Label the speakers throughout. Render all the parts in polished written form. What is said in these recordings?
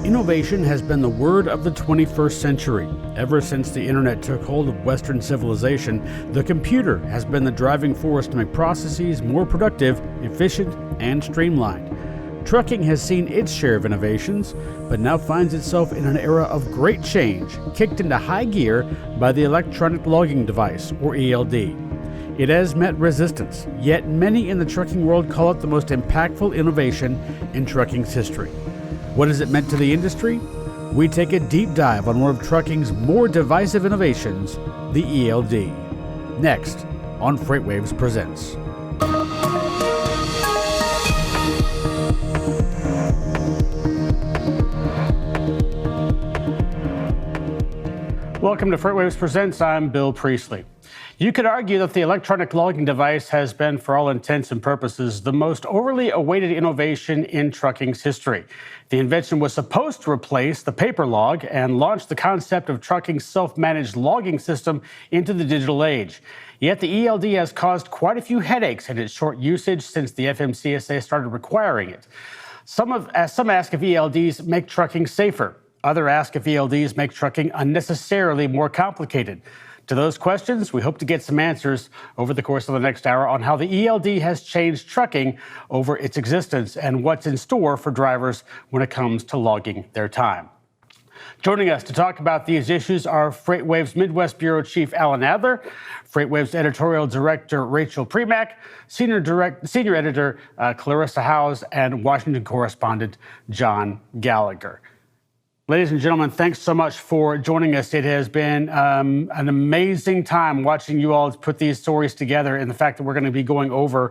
Speaker 1: Innovation has been the word of the 21st century. Ever since the internet took hold of Western civilization, the computer has been the driving force to make processes more productive, efficient, and streamlined. Trucking has seen its share of innovations, but now finds itself in an era of great change, kicked into high gear by the electronic logging device, or ELD. It has met resistance, yet many in the trucking world call it the most impactful innovation in trucking's history. What has it meant to the industry? We take a deep dive on one of trucking's more divisive innovations, the ELD. Next on FreightWaves Presents. Welcome to FreightWaves Presents. I'm Bill Priestley. You could argue that the electronic logging device has been, for all intents and purposes, the most overly awaited innovation in trucking's history. The invention was supposed to replace the paper log and launch the concept of trucking's self-managed logging system into the digital age. Yet the ELD has caused quite a few headaches in its short usage since the FMCSA started requiring it. Some ask if ELDs make trucking safer. Others ask if ELDs make trucking unnecessarily more complicated. To those questions, we hope to get some answers over the course of the next hour on how the ELD has changed trucking over its existence and what's in store for drivers when it comes to logging their time. Joining us to talk about these issues are FreightWaves Midwest Bureau Chief Alan Adler, FreightWaves Editorial Director Rachel Premack, Senior Editor Clarissa Hawes, and Washington Correspondent John Gallagher. Ladies and gentlemen, thanks so much for joining us. It has been an amazing time watching you all put these stories together, and the fact that we're going to be going over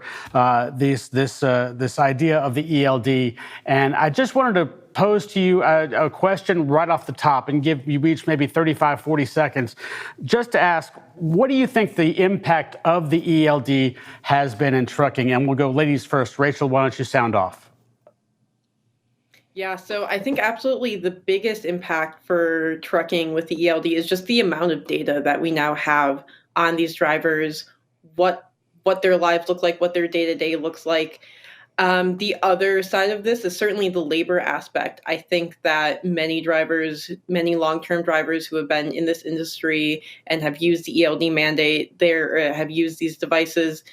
Speaker 1: this idea of the ELD. And I just wanted to pose to you a question right off the top and give you each maybe 35, 40 seconds just to ask, what do you think the impact of the ELD has been in trucking? And we'll go ladies first. Rachel, why don't you sound off?
Speaker 2: Yeah, so I think absolutely the biggest impact for trucking with the ELD is just the amount of data that we now have on these drivers, what their lives look like, what their day-to-day looks like. The other side of this is certainly the labor aspect. I think that many long-term drivers who have been in this industry and have used the ELD mandate, have used these devices,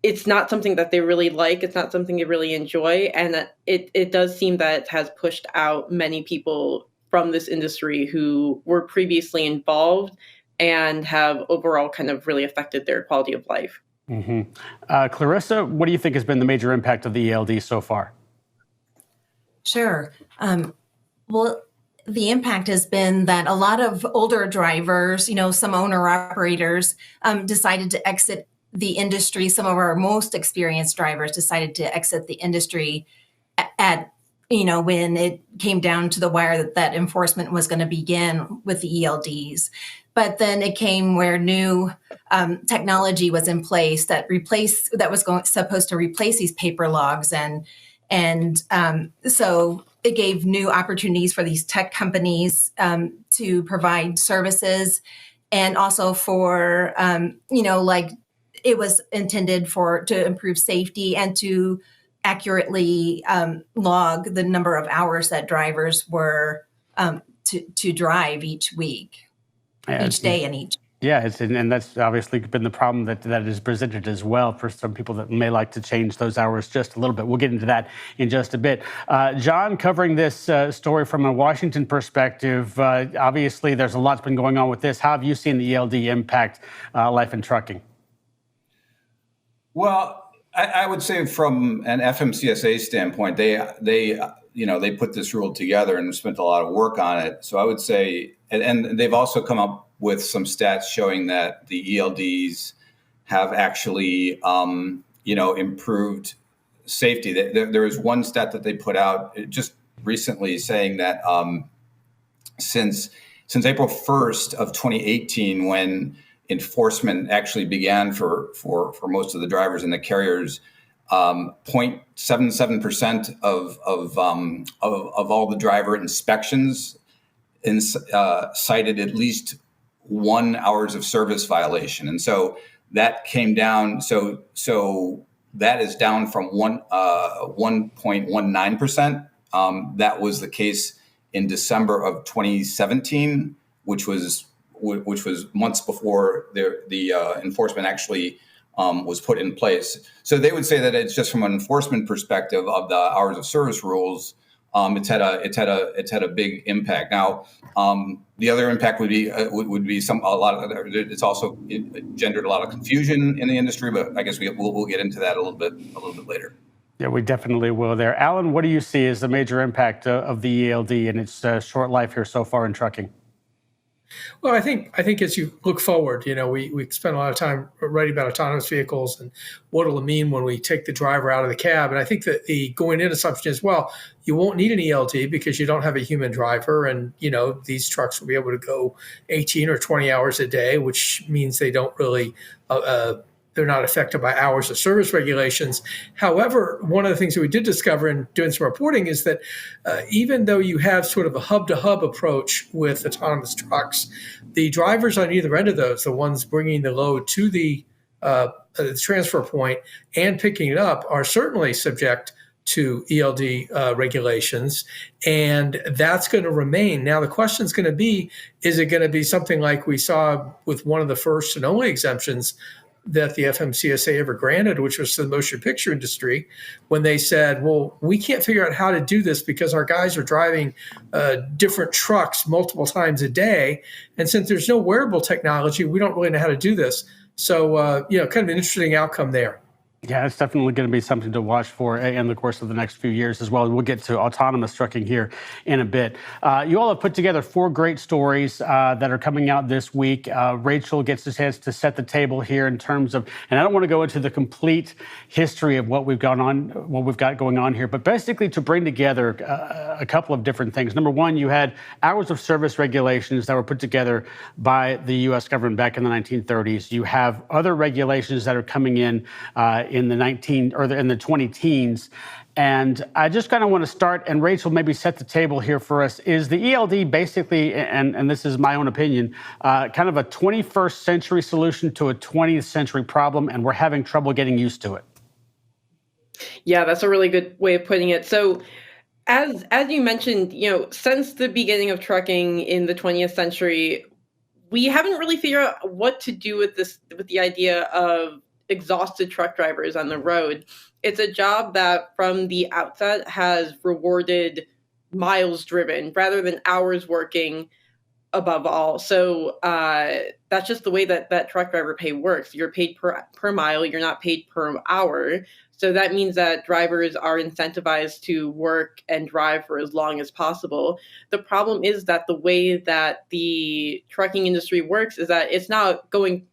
Speaker 2: it's not something that they really like. It's not something they really enjoy. And it does seem that it has pushed out many people from this industry who were previously involved and have overall kind of really affected their quality of life.
Speaker 1: Mm-hmm. Clarissa, what do you think has been the major impact of the ELD so far?
Speaker 3: Sure. Well, the impact has been that a lot of older drivers, some owner-operators, decided to exit the industry. Some of our most experienced drivers decided to exit the industry when it came down to the wire that enforcement was going to begin with the ELDs. But then it came where new technology was in place supposed to replace these paper logs, and so it gave new opportunities for these tech companies to provide services, and also for it was intended to improve safety and to accurately log the number of hours that drivers were to drive each week, each day and each.
Speaker 1: Yeah, and that's obviously been the problem that is presented as well for some people that may like to change those hours just a little bit. We'll get into that in just a bit. John, covering this story from a Washington perspective, obviously there's a lot's been going on with this. How have you seen the ELD impact life in trucking?
Speaker 4: Well, I would say from an FMCSA standpoint, they put this rule together and spent a lot of work on it. So I would say, and they've also come up with some stats showing that the ELDs have actually, improved safety. There is one stat that they put out just recently saying that since April 1st of 2018, when enforcement actually began for most of the drivers and the carriers, 0.77% of all the driver inspections cited at least 1 hours of service violation. And so that came down. So that is down from 1.19%. That was the case in December of 2017, which was months before the enforcement actually was put in place. So they would say that it's just from an enforcement perspective of the hours of service rules. It's had a big impact. Now, the other impact would be it's also gendered a lot of confusion in the industry. But I guess we'll get into that a little bit later.
Speaker 1: Yeah, we definitely will there. Alan, what do you see as the major impact of the ELD and its short life here so far in trucking?
Speaker 5: Well, I think as you look forward, we spend a lot of time writing about autonomous vehicles and what it'll mean when we take the driver out of the cab. And I think that the going in assumption is, well, you won't need an ELD because you don't have a human driver. And, these trucks will be able to go 18 or 20 hours a day, which means they don't really they're not affected by hours of service regulations. However, one of the things that we did discover in doing some reporting is that even though you have sort of a hub-to-hub approach with autonomous trucks, the drivers on either end of those, the ones bringing the load to the transfer point and picking it up, are certainly subject to ELD regulations, and that's going to remain. Now, the question is going to be, is it going to be something like we saw with one of the first and only exemptions that the FMCSA ever granted, which was to the motion picture industry, when they said, well, we can't figure out how to do this because our guys are driving different trucks multiple times a day. And since there's no wearable technology, we don't really know how to do this. So, kind of an interesting outcome there.
Speaker 1: Yeah, it's definitely going to be something to watch for in the course of the next few years as well. We'll get to autonomous trucking here in a bit. You all have put together 4 great stories that are coming out this week. Rachel gets a chance to set the table here in terms of, and I don't want to go into the complete history of what we've got going on here, but basically to bring together a couple of different things. Number one, you had hours of service regulations that were put together by the U.S. government back in the 1930s. You have other regulations that are coming in the 20-teens. And I just kind of want to start, and Rachel, maybe set the table here for us. Is the ELD basically, and this is my own opinion, kind of a 21st century solution to a 20th century problem, and we're having trouble getting used to it?
Speaker 2: Yeah, that's a really good way of putting it. So as you mentioned, since the beginning of trucking in the 20th century, we haven't really figured out what to do with the idea of exhausted truck drivers on the road. It's a job that from the outset has rewarded miles driven rather than hours working above all. So that's just the way that truck driver pay works. You're paid per mile, you're not paid per hour. So that means that drivers are incentivized to work and drive for as long as possible. The problem is that the way that the trucking industry works is that it's not going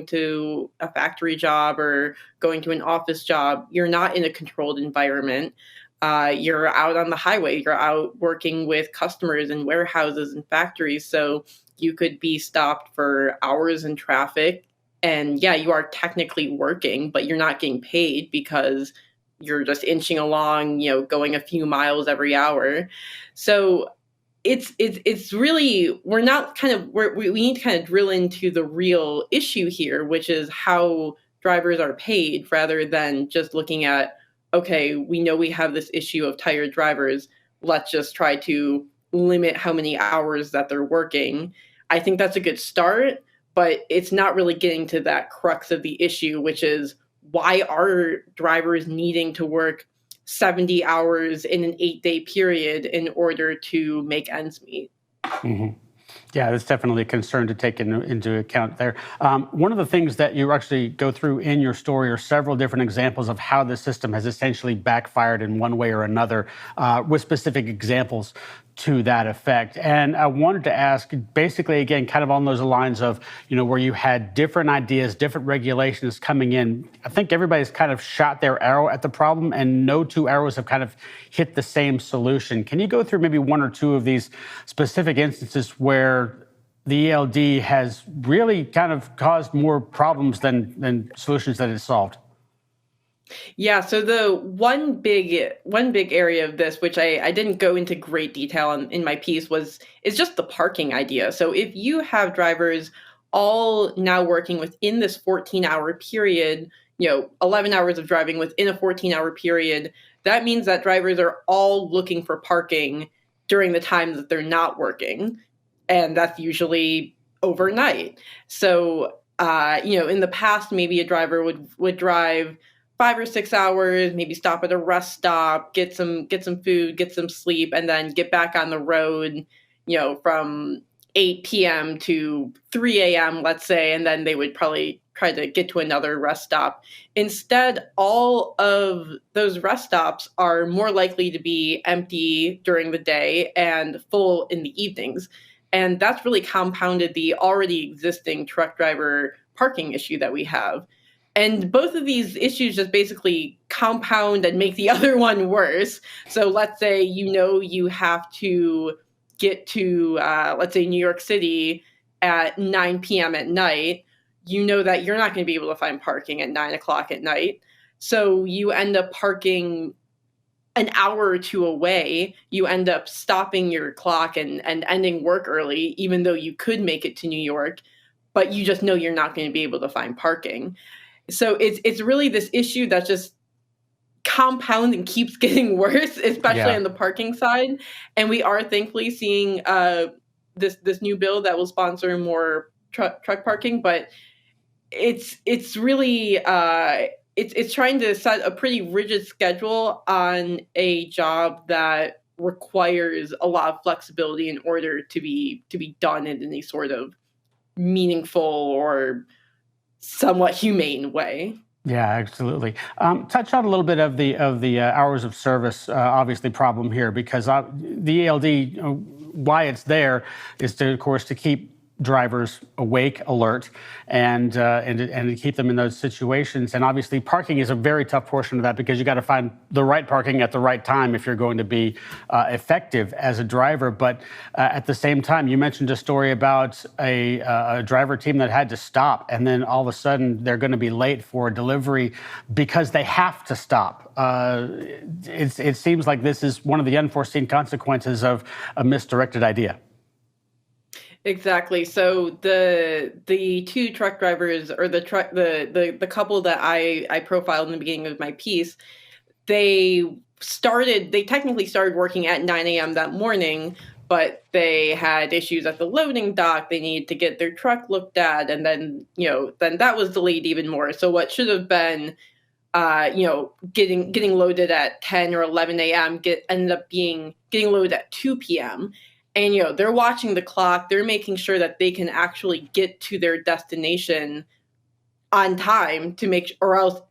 Speaker 2: to a factory job or going to an office job. You're not in a controlled environment. You're out on the highway. You're out working with customers in warehouses and factories. So you could be stopped for hours in traffic. And yeah, you are technically working, but you're not getting paid because you're just inching along, going a few miles every hour. So it's really, we need to kind of drill into the real issue here, which is how drivers are paid rather than just looking at, okay, we know we have this issue of tired drivers. Let's just try to limit how many hours that they're working. I think that's a good start. But it's not really getting to that crux of the issue, which is why are drivers needing to work 70 hours in an 8-day period in order to make ends meet?
Speaker 1: Mm-hmm. Yeah, that's definitely a concern to take into account there. One of the things that you actually go through in your story are several different examples of how the system has essentially backfired in one way or another, with specific examples to that effect. And I wanted to ask, basically, again, kind of on those lines of, where you had different ideas, different regulations coming in. I think everybody's kind of shot their arrow at the problem, and no 2 arrows have kind of hit the same solution. Can you go through maybe 1 or 2 of these specific instances where the ELD has really kind of caused more problems than solutions that it's solved?
Speaker 2: Yeah, so the one big area of this, which I didn't go into great detail in my piece, is just the parking idea. So if you have drivers all now working within this 14-hour period, 11 hours of driving within a 14-hour period. That means that drivers are all looking for parking during the times that they're not working. And that's usually overnight. So, in the past, maybe a driver would drive 5 or 6 hours, maybe stop at a rest stop, get some food, get some sleep, and then get back on the road, from 8 p.m. to 3 a.m., let's say, and then they would probably try to get to another rest stop. Instead, all of those rest stops are more likely to be empty during the day and full in the evenings. And that's really compounded the already existing truck driver parking issue that we have. And both of these issues just basically compound and make the other one worse. So let's say you have to get to, let's say, New York City at 9 p.m. at night. You know that you're not going to be able to find parking at 9 o'clock at night. So you end up parking an hour or two away. You end up stopping your clock and ending work early, even though you could make it to New York, but you just know you're not going to be able to find parking. So it's really this issue that just compounds and keeps getting worse, especially on the parking side. And we are thankfully seeing this new bill that will sponsor more truck parking, but it's really it's trying to set a pretty rigid schedule on a job that requires a lot of flexibility in order to be done in any sort of meaningful or somewhat humane way.
Speaker 1: Yeah, absolutely. Touch on a little bit of the hours of service, obviously problem here, because the ELD, why it's there is to, of course, to keep drivers awake, alert, and to keep them in those situations. And obviously, parking is a very tough portion of that because you got to find the right parking at the right time if you're going to be effective as a driver. But at the same time, you mentioned a story about a driver team that had to stop, and then all of a sudden they're going to be late for a delivery because they have to stop. It seems like this is one of the unforeseen consequences of a misdirected idea.
Speaker 2: Exactly. So the two truck drivers, or the couple that I profiled in the beginning of my piece, they technically started working at 9 a.m. that morning, but they had issues at the loading dock. They needed to get their truck looked at, and then that was delayed even more. So what should have been getting loaded at 10 or 11 a.m. ended up getting loaded at 2 p.m. And, they're watching the clock. They're making sure that they can actually get to their destination on time or else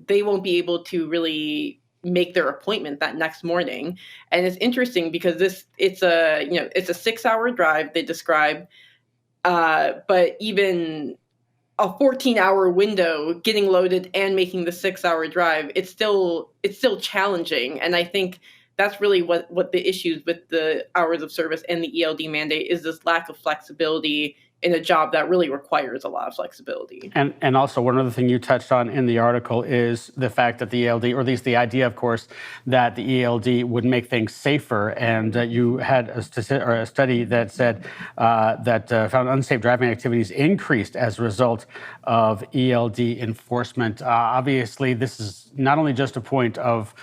Speaker 2: they won't be able to really make their appointment that next morning. And it's interesting because it's a 6-hour drive they describe, but even a 14-hour window getting loaded and making the 6-hour drive, it's still challenging. And I think that's really what the issues with the hours of service and the ELD mandate is, this lack of flexibility in a job that really requires a lot of flexibility.
Speaker 1: And also, one other thing you touched on in the article is the fact that the ELD, or at least the idea, of course, that the ELD would make things safer. And you had a study that said that found unsafe driving activities increased as a result of ELD enforcement. Obviously, this is not only just a point of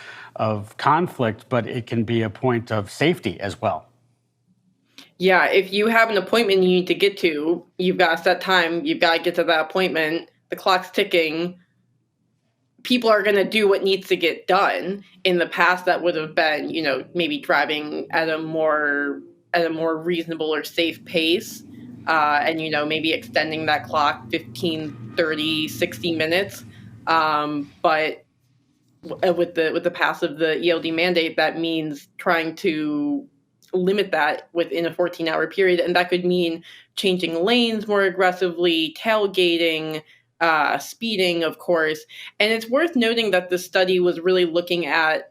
Speaker 1: conflict, but it can be a point of safety as well.
Speaker 2: Yeah, if you have an appointment you need to get to, you've got a set time, you've got to get to that appointment, the clock's ticking, people are going to do what needs to get done. In the past, that would have been, maybe driving at a more reasonable or safe pace, and, maybe extending that clock 15, 30, 60 minutes. But with the pass of the ELD mandate, that means trying to limit that within a 14-hour period. And that could mean changing lanes more aggressively, tailgating, speeding, of course. And it's worth noting that the study was really looking at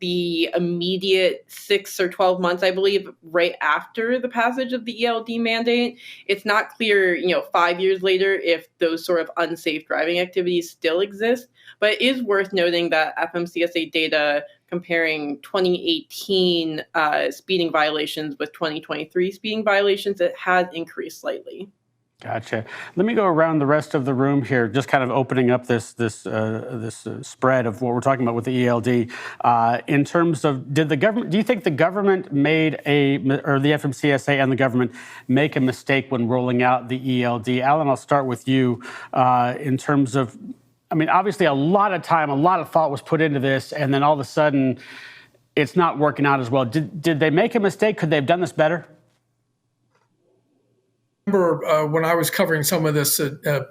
Speaker 2: the immediate 6 or 12 months, I believe, right after the passage of the ELD mandate. It's not clear, 5 years later, if those sort of unsafe driving activities still exist. But it is worth noting that FMCSA data comparing 2018 speeding violations with 2023 speeding violations, it has increased slightly.
Speaker 1: Gotcha. Let me go around the rest of the room here, just kind of opening up this spread of what we're talking about with the ELD. In terms of, do you think the government or the FMCSA and the government make a mistake when rolling out the ELD? Alan, I'll start with you. In terms of, I mean, obviously a lot of time, a lot of thought was put into this, and then all of a sudden, it's not working out as well. Did they make a mistake? Could they have done this better?
Speaker 5: Remember when I was covering some of this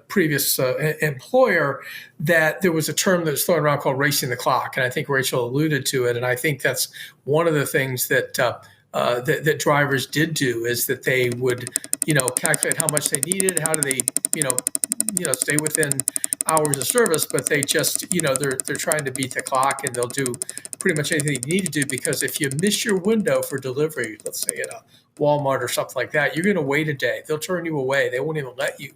Speaker 5: previous employer, that there was a term that was thrown around called racing the clock. And I think Rachel alluded to it. And I think that's one of the things that that drivers did do, is that they would, calculate how much they needed, how do they, stay within hours of service, but they just, they're trying to beat the clock, and they'll do pretty much anything you need to do, because if you miss your window for delivery, let's say at a Walmart or something like that, you're going to wait a day. They'll turn you away. They won't even let you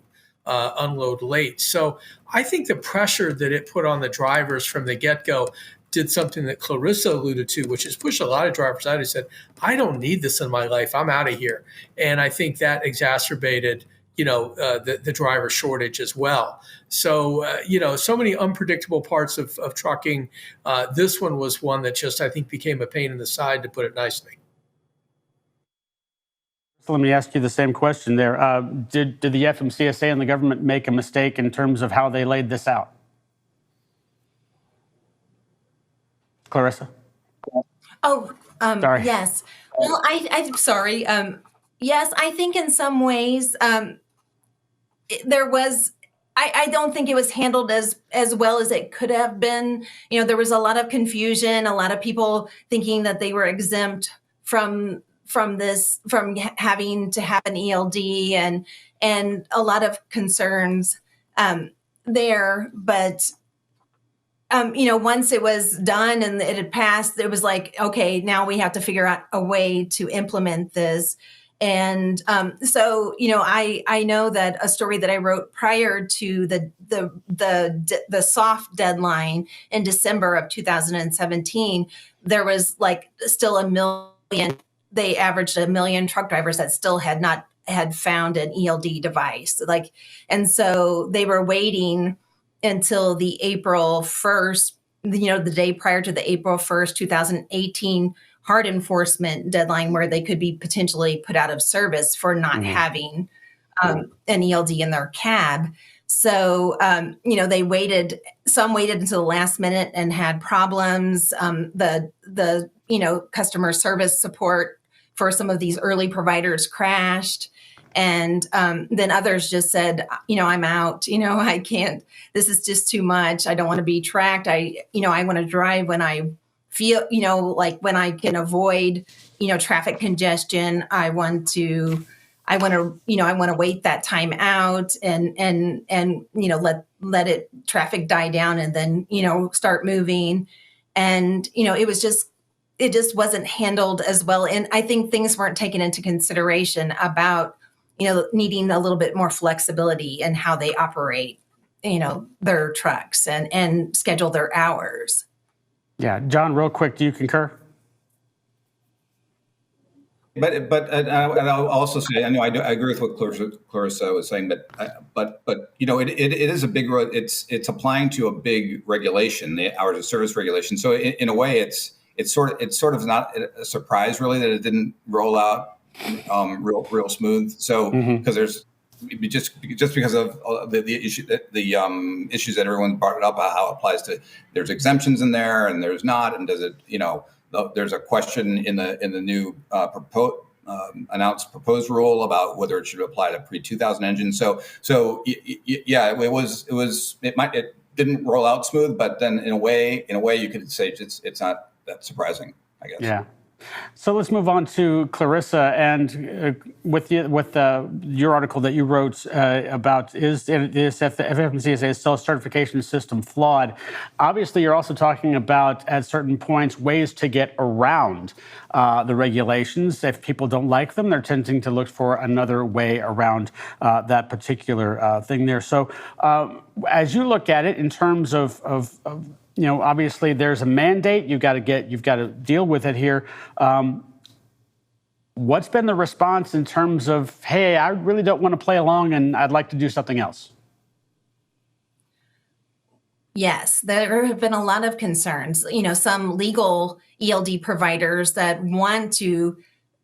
Speaker 5: unload late. So I think the pressure that it put on the drivers from the get-go did something that Clarissa alluded to, which is push a lot of drivers out who said, I don't need this in my life. I'm out of here. And I think that exacerbated, the driver shortage as well. So, so many unpredictable parts of trucking. This one was one that just, I think, became a pain in the side, to put it nicely.
Speaker 1: So let me ask you the same question there. Did the FMCSA and the government make a mistake in terms of how they laid this out? Clarissa?
Speaker 3: Oh,
Speaker 1: Sorry.
Speaker 3: yes. Well, I'm sorry. Yes, I think in some ways there was, I don't think it was handled as well as it could have been. There was a lot of confusion, a lot of people thinking that they were exempt from having to have an ELD, and a lot of concerns there. But once it was done and it had passed, it was like, okay, now we have to figure out a way to implement this. And so, I know that a story that I wrote prior to the soft deadline in December of 2017, there was still a million. They averaged 1 million truck drivers that still had found an ELD device. And so they were waiting until the April 1st, the day prior to the April 1st, 2018 hard enforcement deadline, where they could be potentially put out of service for not having an ELD in their cab. So, they waited, some waited until the last minute and had problems. The customer service support for some of these early providers crashed. And then others just said, I'm out, I can't, this is just too much. I don't want to be tracked. I want to drive when I feel, when I can avoid, traffic congestion. I want to wait that time out and let it traffic die down and then, start moving. And, it just wasn't handled as well. And I think things weren't taken into consideration about, needing a little bit more flexibility in how they operate, their trucks and schedule their hours.
Speaker 1: Yeah. John, real quick, do you concur?
Speaker 4: But I'll also say, I agree with what Clarissa was saying, but it is a big road. It's applying to a big regulation, the hours of service regulation. So in a way, it's sort of not a surprise really that it didn't roll out real smooth. So because there's just because of the issues that everyone brought up about how it applies to, there's exemptions in there and there's not, and does it, there's a question in the new announced proposed rule about whether it should apply to pre-2000 engines. So yeah, it didn't roll out smooth, but then in a way you could say it's not that surprising, I guess.
Speaker 1: Yeah. So let's move on to Clarissa, and with your article that you wrote about is the FMCSA self-certification system flawed. Obviously, you're also talking about at certain points ways to get around the regulations. If people don't like them, they're tending to look for another way around that particular thing there. So as you look at it in terms of obviously there's a mandate. You've got to deal with it here. What's been the response in terms of, hey, I really don't want to play along and I'd like to do something else?
Speaker 3: Yes, there have been a lot of concerns. Some legal ELD providers that want to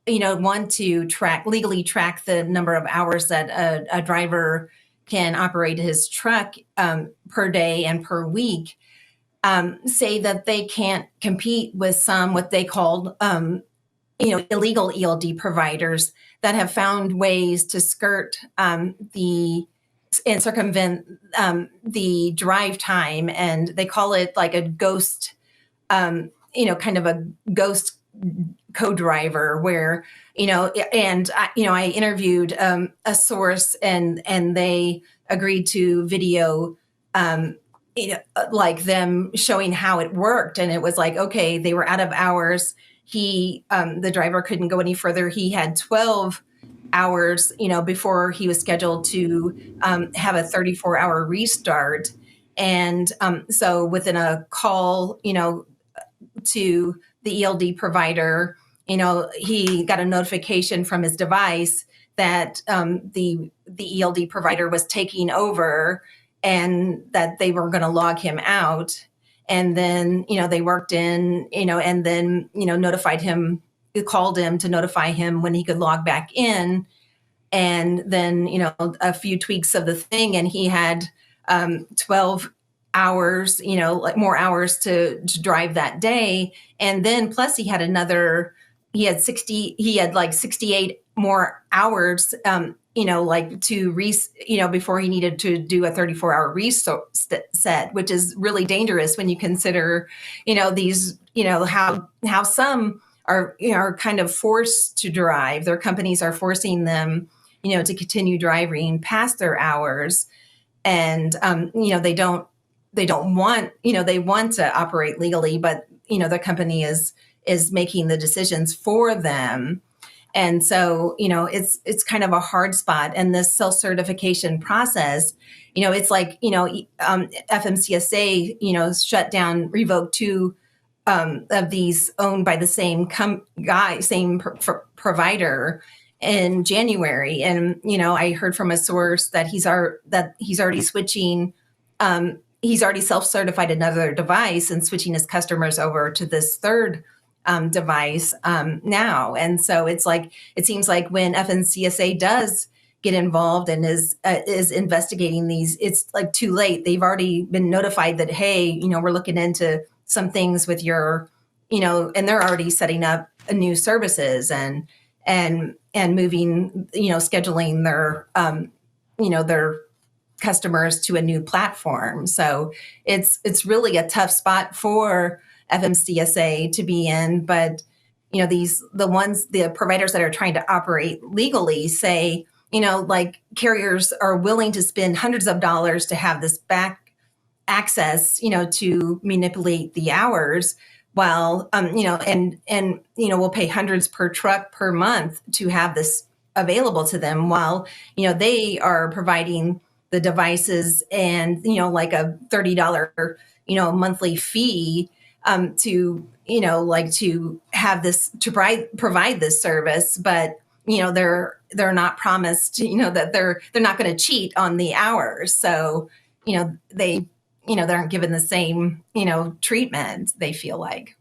Speaker 3: legally track the number of hours that a driver can operate his truck per day and per week, say that they can't compete with some what they called illegal ELD providers that have found ways to skirt and circumvent the drive time, and they call it like a ghost, kind of a ghost co-driver where, I interviewed a source and they agreed to video, like them showing how it worked. And it was like, okay, they were out of hours. The driver couldn't go any further. He had 12 hours, before he was scheduled to have a 34-hour restart. And so within a call, to the ELD provider, he got a notification from his device that the ELD provider was taking over and that they were going to log him out. And then, they worked in, and then, notified him, called him to notify him when he could log back in. And then, a few tweaks of the thing, and he had 12 hours, like more hours to drive that day. And then plus he had like 68 more hours, before he needed to do a 34-hour reset, which is really dangerous when you consider, these, how some are kind of forced to drive. Their companies are forcing them, to continue driving past their hours. And, they don't want, they want to operate legally, but, the company is making the decisions for them. And so, it's kind of a hard spot. And this self-certification process, it's like, FMCSA, shut down, revoked 2 of these owned by the same provider in January. And, I heard from a source that he's already switching, he's already self-certified another device and switching his customers over to this third device now. And so it seems like when FNCSA does get involved and is investigating these, it's like too late. They've already been notified that, hey, we're looking into some things with your, and they're already setting up new services and moving, scheduling their, their customers to a new platform. So it's really a tough spot for FMCSA to be in. But, the providers that are trying to operate legally say, like carriers are willing to spend hundreds of dollars to have this back access, to manipulate the hours while, we'll pay hundreds per truck per month to have this available to them while, they are providing the devices and, like a $30, monthly fee to have this, to provide this service. But, they're not promised, that they're not going to cheat on the hours. So, they aren't given the same, treatment, they feel like.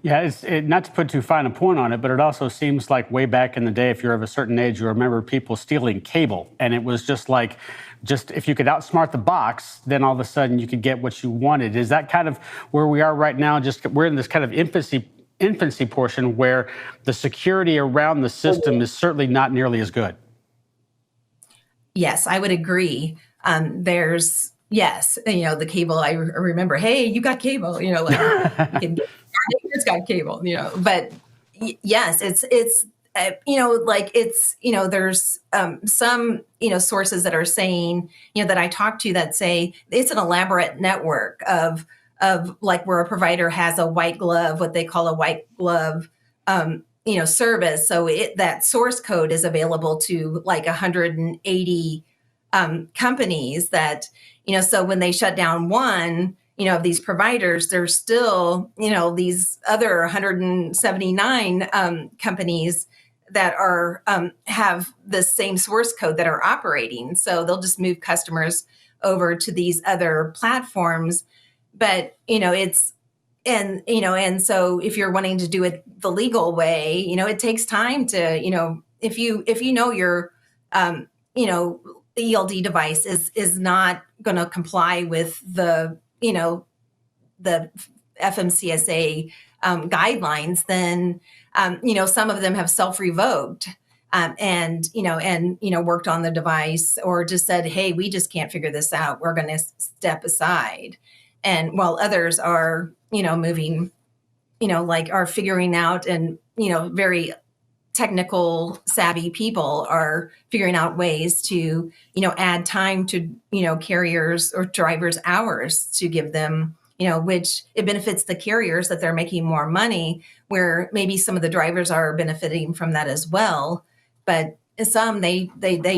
Speaker 1: Yeah, not to put too fine a point on it, but it also seems like way back in the day, if you're of a certain age, you remember people stealing cable. And it was just if you could outsmart the box, then all of a sudden you could get what you wanted. Is that kind of where we are right now? We're in this kind of infancy portion where the security around the system is certainly not nearly as good.
Speaker 3: Yes, I would agree. Yes, the cable, I remember, hey, you got cable, you can get, our neighbors got cable, but yes, it's there's some, sources that are saying, that I talked to that say it's an elaborate network of like where a provider has a white glove, what they call a white glove, service. So that source code is available to like 180 companies that, so when they shut down one, of these providers, there's still, these other 179 companies that are have the same source code that are operating. So they'll just move customers over to these other platforms. But and so if you're wanting to do it the legal way, it takes time to, if you know your ELD device is not going to comply with the FMCSA guidelines, then some of them have self-revoked and worked on the device, or just said, hey, we just can't figure this out, we're going to step aside. And while others are moving, are figuring out, and very technical savvy people are figuring out ways to add time to carriers or drivers' hours to give them, which it benefits the carriers that they're making more money, where maybe some of the drivers are benefiting from that as well. But some they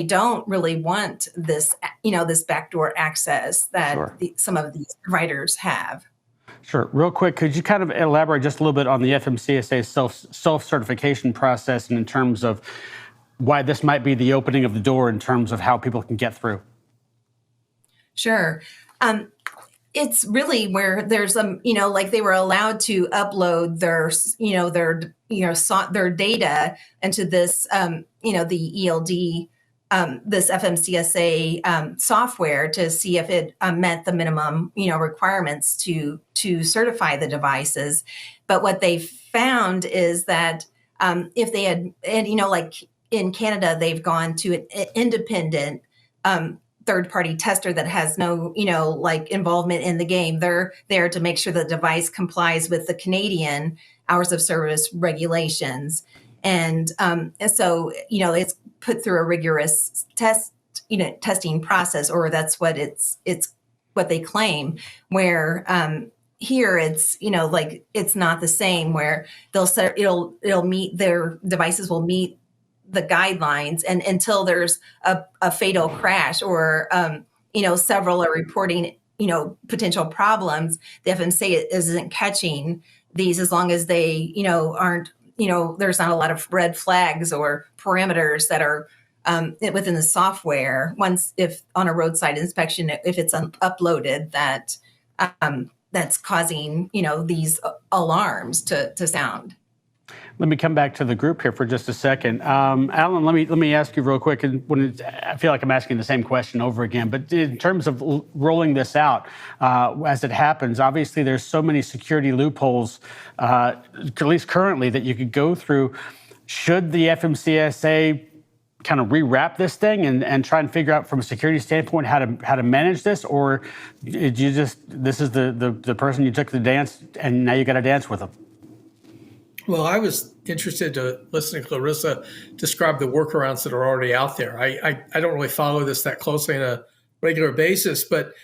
Speaker 3: don't really want this this backdoor access that
Speaker 1: Sure.
Speaker 3: some of these providers have.
Speaker 1: Sure. Real quick, could you kind of elaborate just a little bit on the FMCSA self-certification process, and in terms of why this might be the opening of the door in terms of how people can get through?
Speaker 3: Sure. It's really where there's like they were allowed to upload their data into this the ELD this FMCSA software to see if it met the minimum requirements to certify the devices. But what they found is that if they had, and like in Canada, they've gone to an independent third-party tester that has no involvement in the game. They're there to make sure the device complies with the Canadian hours of service regulations. And so, it's put through a rigorous testing process, or that's what it's what they claim. Where here it's it's not the same. Where it'll meet, their devices will meet the guidelines, and until there's a fatal crash, or several are reporting potential problems, the FMCSA isn't catching these, as long as they aren't. There's not a lot of red flags or parameters that are within the software. Once, if on a roadside inspection, if it's uploaded, that's causing these alarms to sound.
Speaker 1: Let me come back to the group here for just a second. Alan, let me ask you real quick, and I feel like I'm asking the same question over again, but in terms of rolling this out as it happens, obviously there's so many security loopholes, at least currently, that you could go through. Should the FMCSA kind of rewrap this thing and try and figure out from a security standpoint how to manage this, or did you this is the person you took to the dance and now you got to dance with them?
Speaker 5: Well, I was interested to listen to Clarissa describe the workarounds that are already out there. I don't really follow this that closely on a regular basis, but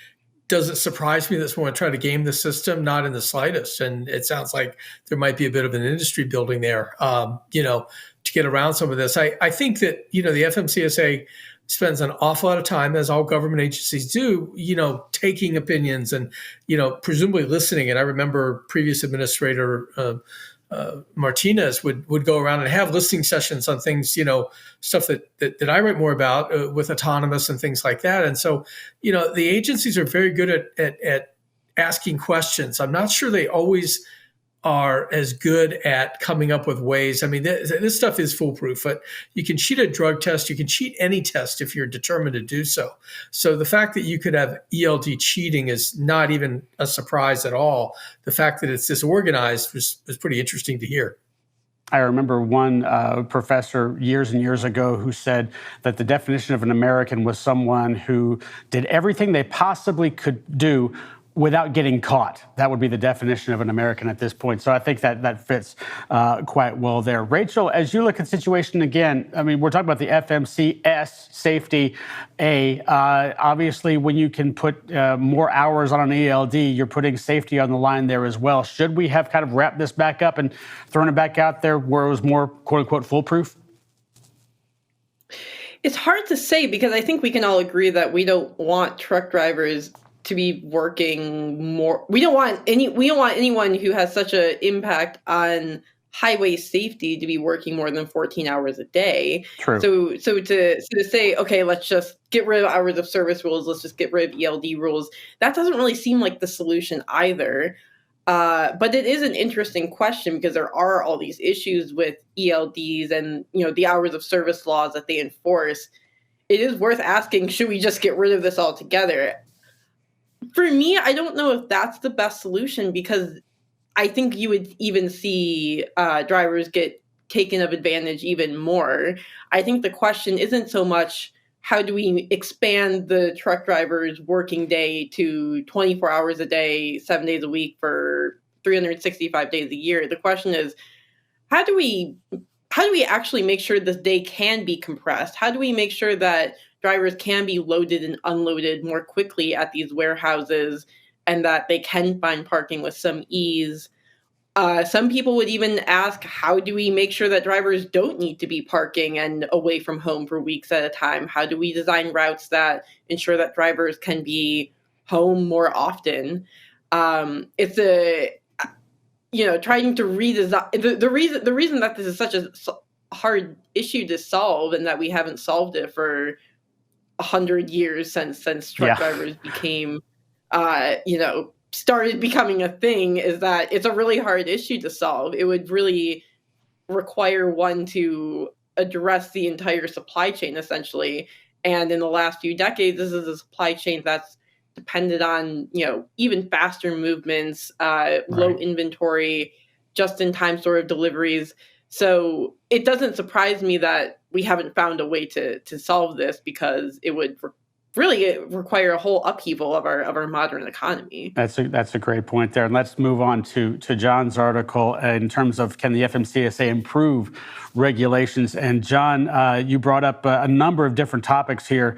Speaker 5: does it surprise me that someone would try to game the system? Not in the slightest. And it sounds like there might be a bit of an industry building there, to get around some of this. I think that, the FMCSA spends an awful lot of time, as all government agencies do, taking opinions and, presumably listening. And I remember previous administrator Martinez would go around and have listening sessions on things, stuff that I write more about with autonomous and things like that. And so, the agencies are very good at asking questions. I'm not sure they always are as good at coming up with ways. I mean, this stuff is foolproof, but you can cheat a drug test. You can cheat any test if you're determined to do so. So the fact that you could have ELD cheating is not even a surprise at all. The fact that it's disorganized was pretty interesting to hear.
Speaker 1: I remember one professor years and years ago who said that the definition of an American was someone who did everything they possibly could do without getting caught. That would be the definition of an American at this point. So I think that fits quite well there. Rachel, as you look at the situation again, I mean, we're talking about the FMCS safety. Obviously, when you can put more hours on an ELD, you're putting safety on the line there as well. Should we have kind of wrapped this back up and thrown it back out there where it was more, quote unquote, foolproof?
Speaker 2: It's hard to say, because I think we can all agree that we don't want truck drivers to be working more. We don't want anyone who has such an impact on highway safety to be working more than 14 hours a day.
Speaker 1: True.
Speaker 2: So to say, okay, let's just get rid of hours of service rules, let's just get rid of ELD rules, that doesn't really seem like the solution either. But it is an interesting question because there are all these issues with ELDs and, the hours of service laws that they enforce. It is worth asking, should we just get rid of this altogether? For me, I don't know if that's the best solution, because I think you would even see drivers get taken of advantage even more. I think the question isn't so much how do we expand the truck driver's working day to 24 hours a day, 7 days a week for 365 days a year. The question is, how do we actually make sure this day can be compressed? How do we make sure that drivers can be loaded and unloaded more quickly at these warehouses and that they can find parking with some ease? Some people would even ask, how do we make sure that drivers don't need to be parking and away from home for weeks at a time? How do we design routes that ensure that drivers can be home more often? It's trying to redesign. The reason that this is such a hard issue to solve, and that we haven't solved it for 100 years since truck drivers became, started becoming a thing, is that it's a really hard issue to solve. It would really require one to address the entire supply chain, essentially. And in the last few decades, this is a supply chain that's depended on, even faster movements, low inventory, just-in-time sort of deliveries. So it doesn't surprise me that we haven't found a way to solve this, because it would really require a whole upheaval of our modern economy.
Speaker 1: That's a great point there. And let's move on to John's article in terms of, can the FMCSA improve regulations? And John, you brought up a number of different topics here.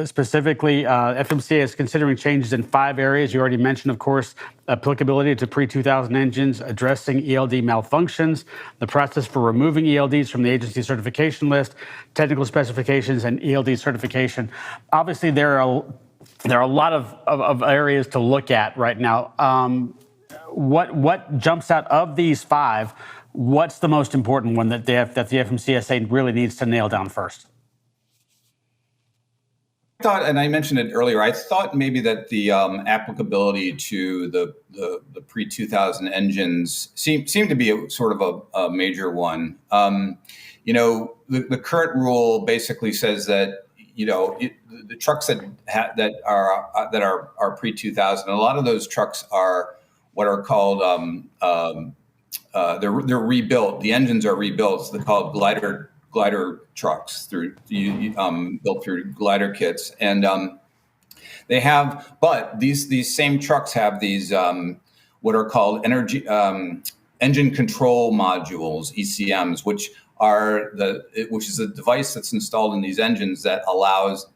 Speaker 1: Specifically, FMCSA is considering changes in 5 areas. You already mentioned, of course, applicability to pre-2000 engines, addressing ELD malfunctions, the process for removing ELDs from the agency certification list, technical specifications, and ELD certification. Obviously, there are a lot of areas to look at right now. What jumps out of these 5? What's the most important one that the FMCSA really needs to nail down first?
Speaker 4: I thought, and I mentioned it earlier, I thought maybe that the applicability to the pre-2000 engines seemed to be sort of a major one. The current rule basically says that the trucks that are pre-2000, a lot of those trucks are what are called they're rebuilt. The engines are rebuilt. They're called glider trucks built through glider kits, and they have. But these same trucks have these what are called engine control modules, ECMs, which is a device that's installed in these engines that allows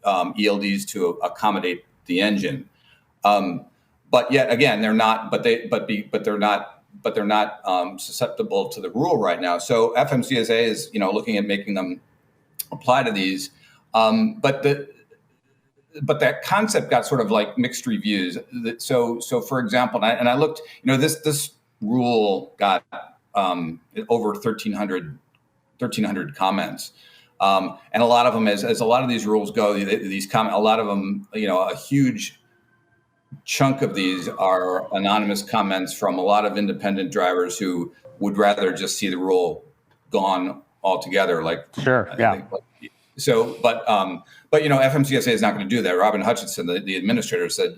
Speaker 4: ELDs to accommodate the engine. But yet again, they're not. But they're not susceptible to the rule right now. So FMCSA is looking at making them apply to these. But that concept got sort of like mixed reviews. So for example, and I looked, this rule got over 1,300 comments. And a lot of them, as a lot of these rules go, a lot of them, a huge chunk of these are anonymous comments from a lot of independent drivers who would rather just see the rule gone altogether.
Speaker 1: Sure, yeah.
Speaker 4: But FMCSA is not going to do that. Robin Hutchinson, the administrator, said,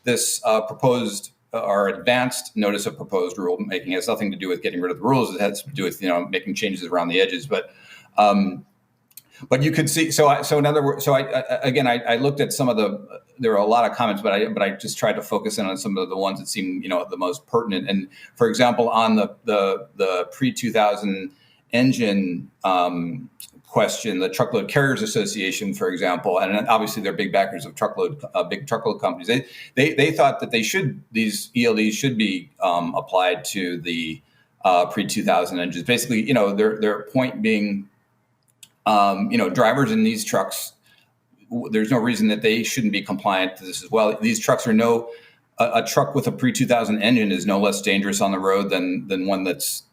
Speaker 4: this proposed or advanced notice of proposed rulemaking has nothing to do with getting rid of the rules. It has to do with making changes around the edges. But you could see. In other words, I looked at some of the. There were a lot of comments, but I just tried to focus in on some of the ones that seemed the most pertinent. And for example, on the pre-2000 engine question, the Truckload Carriers Association, for example, and obviously they're big backers of big truckload companies. They thought that these ELDs should be applied to the pre-2000 engines. Basically, their point being. Drivers in these trucks, there's no reason that they shouldn't be compliant to this as well. These trucks are no a truck with a pre-2000 engine is no less dangerous on the road than one that's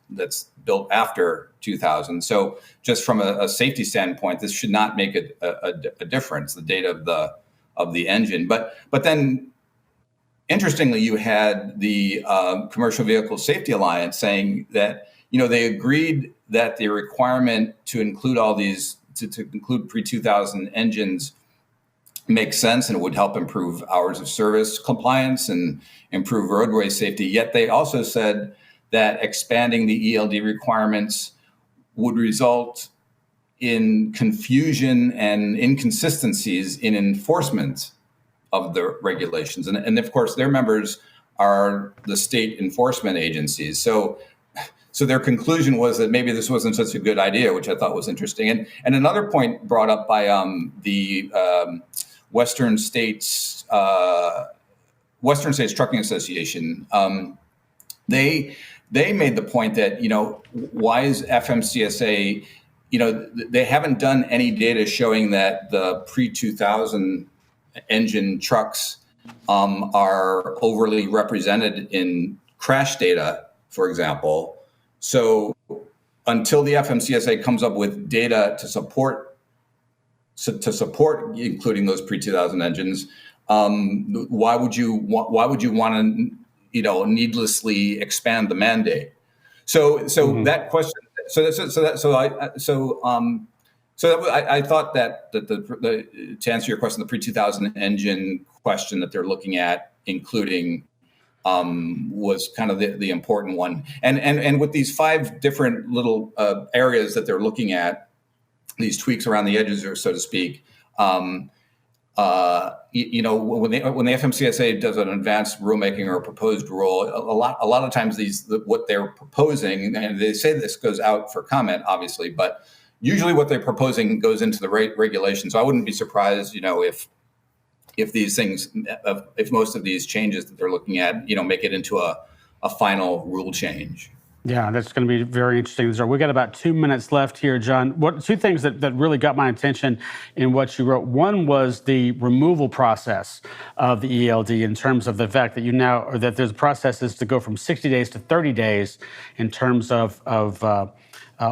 Speaker 4: built after 2000. So just from a safety standpoint, this should not make a difference, the date of the engine. But then, interestingly, you had the Commercial Vehicle Safety Alliance saying that they agreed that the requirement to include all these to include pre-2000 engines makes sense, and it would help improve hours of service compliance and improve roadway safety. Yet they also said that expanding the ELD requirements would result in confusion and inconsistencies in enforcement of the regulations. And of course, their members are the state enforcement agencies. So their conclusion was that maybe this wasn't such a good idea, which I thought was interesting. And another point brought up by the Western States Trucking Association, they made the point that, why is FMCSA, they haven't done any data showing that the pre-2000 engine trucks are overly represented in crash data, for example. So until the FMCSA comes up with data to support including those pre-2000 engines, why would you want to needlessly expand the mandate? So that question. I thought that to answer your question, the pre-2000 engine question that they're looking at including was kind of the important one. And with these 5 different little areas that they're looking at, these tweaks around the edges, or so to speak, when the FMCSA does an advanced rulemaking or a proposed rule, a lot of times what they're proposing, and they say this goes out for comment, obviously, but usually what they're proposing goes into the regulation. So I wouldn't be surprised, if these things, if most of these changes that they're looking at, make it into a final rule change.
Speaker 1: Yeah, that's going to be very interesting. So we got about 2 minutes left here, John. 2 things that really got my attention in what you wrote. One was the removal process of the ELD, in terms of the fact that that there's processes to go from 60 days to 30 days in terms of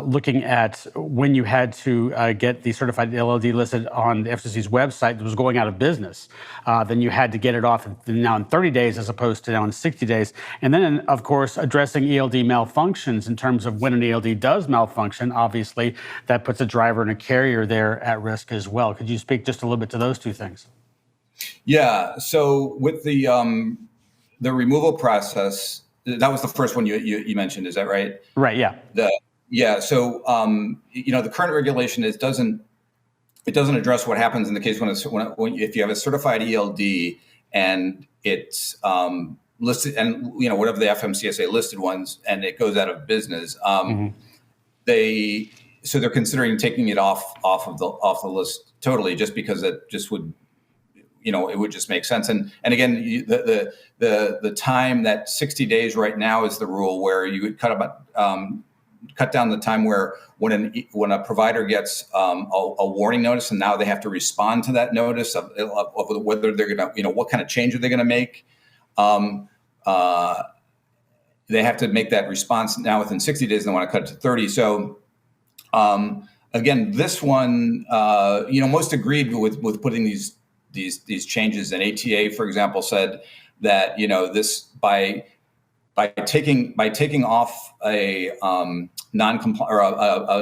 Speaker 1: looking at when you had to get the certified LLD listed on the FCC's website that was going out of business. Then you had to get it off now in 30 days as opposed to now in 60 days. And then, of course, addressing ELD malfunctions in terms of when an ELD does malfunction. Obviously, that puts a driver and a carrier there at risk as well. Could you speak just a little bit to those 2 things? Yeah.
Speaker 4: So with the removal process, that was the first one you mentioned. Is that right?
Speaker 1: Right. Yeah.
Speaker 4: Yeah. So, the current regulation doesn't address what happens in the case when if you have a certified ELD and it's listed, and whatever the FMCSA listed ones, and it goes out of business. They're considering taking it off of the list totally, just because it just would, it would just make sense. And again, the time, that 60 days right now is the rule, where you would cut down the time where when a provider gets a warning notice, and now they have to respond to that notice of whether they're going to, what kind of change are they going to make. They have to make that response now within 60 days, and they want to cut it to 30. So again, this one, most agreed with putting these changes. And ATA, for example, said that this by taking off a non-compliant or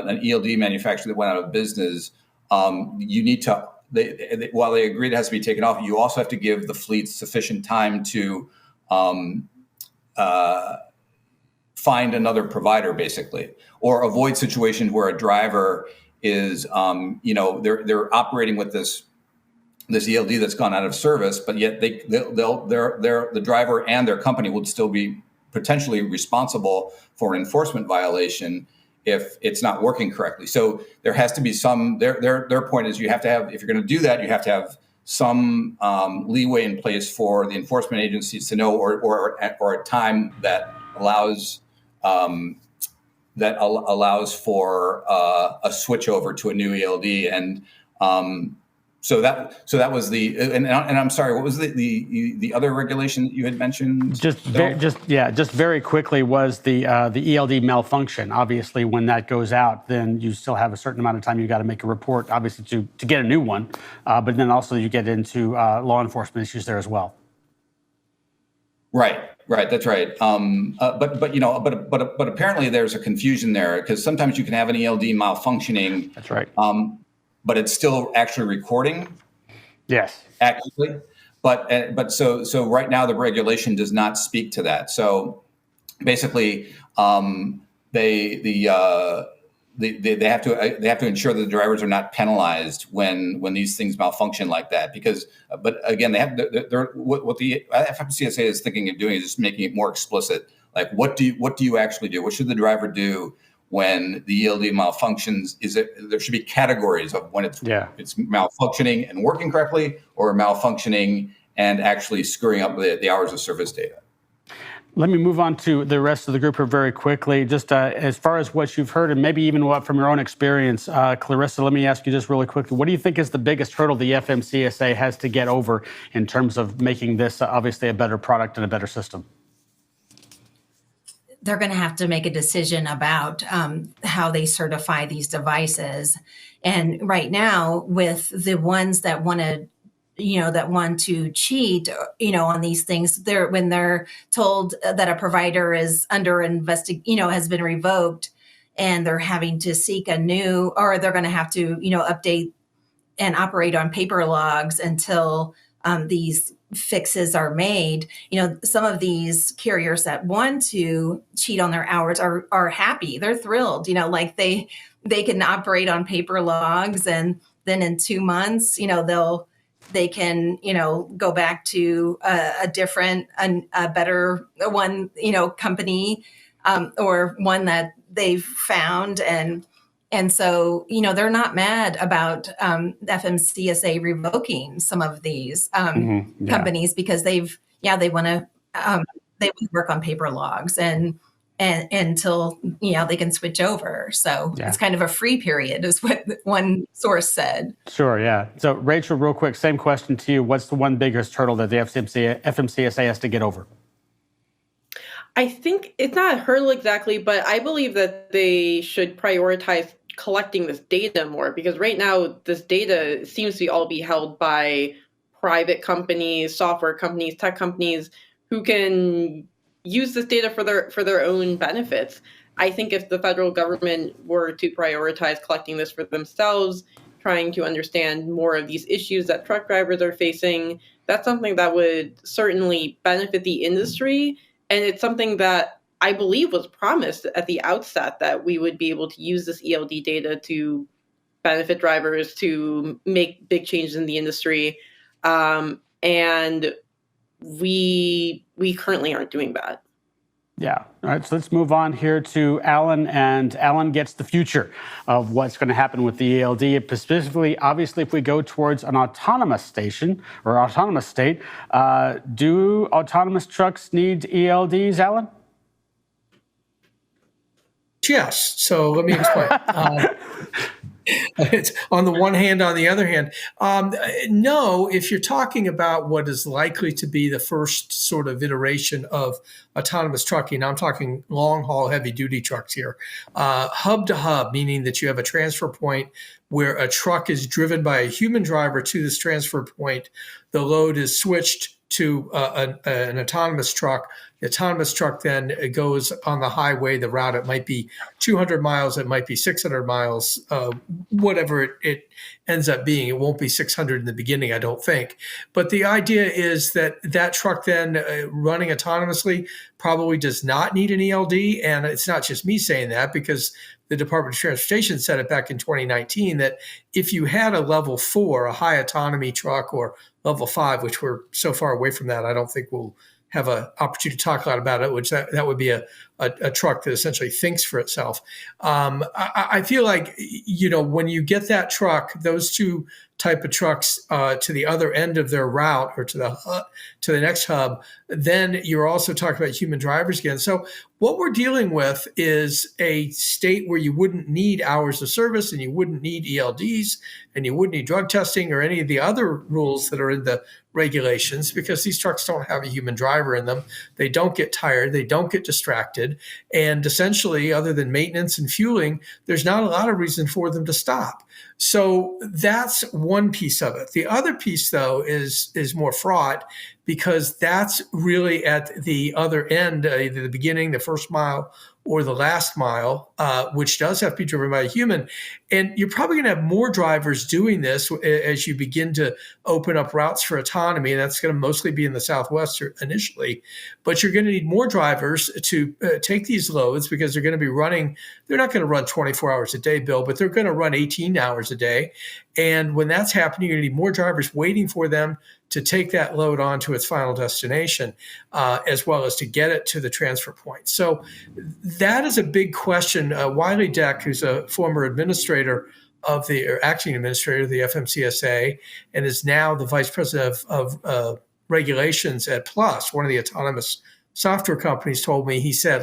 Speaker 4: an ELD manufacturer that went out of business, you need to. While they agreed it has to be taken off, you also have to give the fleet sufficient time to find another provider, basically, or avoid situations where a driver is, they're operating with this ELD that's gone out of service, but yet the driver and their company would still be potentially responsible for an enforcement violation if it's not working correctly. So there has to be some. Their point is, you have to have, if you're going to do that, you have to have some leeway in place for the enforcement agencies to know, or a time that allows for a switch over to a new ELD. And So that was and I'm sorry, what was the other regulation that you had mentioned?
Speaker 1: Just very quickly was the ELD malfunction. Obviously, when that goes out, then you still have a certain amount of time you got to make a report, obviously to get a new one, but then also you get into law enforcement issues there as well.
Speaker 4: Right, that's right. But apparently there's a confusion there, because sometimes you can have an ELD malfunctioning.
Speaker 1: That's right.
Speaker 4: But it's still actually recording.
Speaker 1: Yes.
Speaker 4: Accurately. But so right now the regulation does not speak to that. So basically, they have to ensure that the drivers are not penalized when these things malfunction like that. But again, what the FMCSA is thinking of doing is just making it more explicit. Like, what do you actually do? What should the driver do when the ELD malfunctions? There should be categories of when it's malfunctioning and working correctly, or malfunctioning and actually screwing up the hours of service data.
Speaker 1: Let me move on to the rest of the group here very quickly. Just as far as what you've heard, and maybe even what from your own experience, Clarissa, let me ask you just really quickly, what do you think is the biggest hurdle the FMCSA has to get over in terms of making this obviously a better product and a better system?
Speaker 3: They're going to have to make a decision about how they certify these devices. And right now, with the ones that want to cheat, on these things, when they're told that a provider is under has been revoked, and they're having to seek a new, or they're going to have to, update and operate on paper logs until these fixes are made. Some of these carriers that want to cheat on their hours are happy. They're thrilled, like they can operate on paper logs, and then in 2 months, they can, go back to a different, a better one, company, or one that they've found. And so, they're not mad about FMCSA revoking some of these companies, because they want to work on paper logs and until they can switch over. So it's kind of a free period, is what one source said.
Speaker 1: Sure, yeah. So Rachel, real quick, same question to you. What's the one biggest hurdle that the FMCSA has to get over?
Speaker 2: I think it's not a hurdle exactly, but I believe that they should prioritize collecting this data more, because right now this data seems to all be held by private companies, software companies, tech companies, who can use this data for their own benefits. I think if the federal government were to prioritize collecting this for themselves, trying to understand more of these issues that truck drivers are facing, that's something that would certainly benefit the industry. And it's something that I believe was promised at the outset, that we would be able to use this ELD data to benefit drivers, to make big changes in the industry. And we currently aren't doing that.
Speaker 1: Yeah. All right. So let's move on here to Alan, and Alan gets the future of what's going to happen with the ELD. Specifically, obviously, if we go towards an autonomous station or autonomous state, do autonomous trucks need ELDs, Alan?
Speaker 5: Yes. So let me explain. It's on the one hand, on the other hand, no, if you're talking about what is likely to be the first sort of iteration of autonomous trucking, I'm talking long haul heavy duty trucks here, hub to hub, meaning that you have a transfer point where a truck is driven by a human driver to this transfer point. The load is switched to an autonomous truck. The autonomous truck then goes on the highway, the route. It might be 200 miles, it might be 600 miles, whatever it ends up being. It won't be 600 in the beginning, I don't think. But the idea is that that truck then running autonomously probably does not need an ELD. And it's not just me saying that, because the Department of Transportation said it back in 2019, that if you had a level 4, a high autonomy truck, or level 5, which we're so far away from that, I don't think we'll have an opportunity to talk a lot about it, which that would be a truck that essentially thinks for itself. I feel like, when you get that truck, those two type of trucks to the other end of their route or to the next hub, then you're also talking about human drivers again. So what we're dealing with is a state where you wouldn't need hours of service, and you wouldn't need ELDs, and you wouldn't need drug testing or any of the other rules that are in the regulations, because these trucks don't have a human driver in them. They don't get tired. They don't get distracted. And essentially, other than maintenance and fueling, there's not a lot of reason for them to stop. So that's one piece of it. The other piece, though, is more fraught, because that's really at the other end, either the beginning, the first mile, or the last mile, which does have to be driven by a human. And you're probably going to have more drivers doing this as you begin to open up routes for autonomy. And that's going to mostly be in the Southwest initially. But you're going to need more drivers to take these loads, because they're going to be running. They're not going to run 24 hours a day, Bill, but they're going to run 18 hours a day. And when that's happening, you're going to need more drivers waiting for them to take that load on to its final destination, as well as to get it to the transfer point. So that is a big question. Wiley Deck, who's a former administrator acting administrator of the FMCSA, and is now the vice president of regulations at Plus, one of the autonomous software companies, told me, he said,